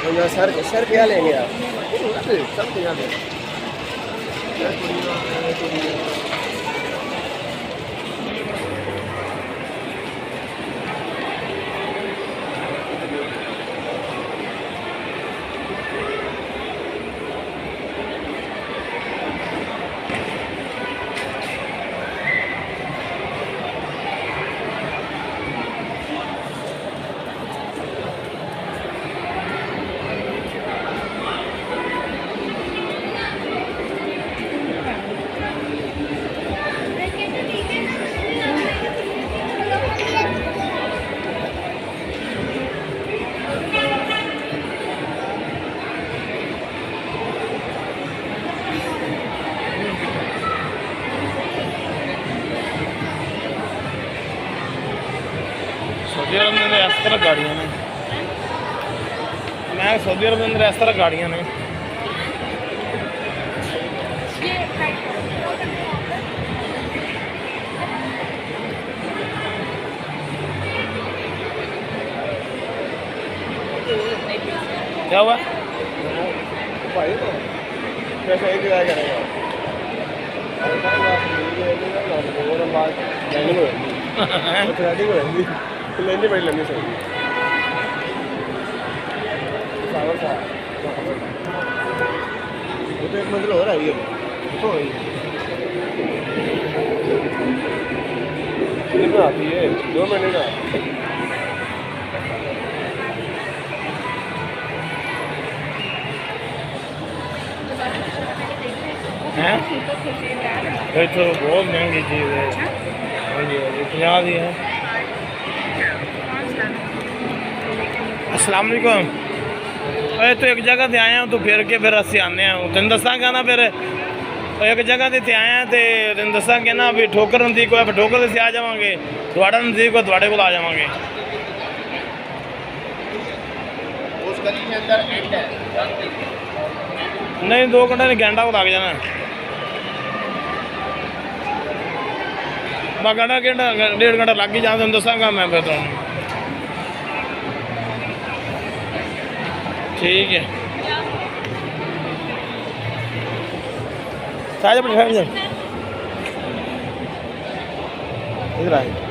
Sir क्या लेंगे आप? सब क्या लेंगे? सऊदी अरब के अंदर इस तरह गाड़ियाँ ने, मैं सऊदी अरब के अंदर इस तरह गाड़ियाँ ने। क्या हुआ? भाई तो कैसे ही किराया करेगा? लेनी बड़ी लंबी सही वो तो एक मंजिल हो रहा है ये तो कितना आती है 2 महीने का हैं? ये तो बहुत महंगी चीज़ है। हाँ जी 50 दी है। अस्सलाम वालेकुम। अरे तो एक जगह से आए हैं तो फिर के फिर असी आने हैं तेन दसा कहना फिर एक जगह से आए हैं तो तेन दसा कहना भी ठोकर नज़दीक हो ठोकर से आ जावांगे थोड़ा नज़दीक हो थोड़े को आ जावांगे। उस गली के अंदर एंड है नहीं 2 घंटे घंटा को लग जाना घंटा 1.5 घंटा लग ही जाना तेन दसागा मैं फिर तुम ठीक है। सारे इधर आए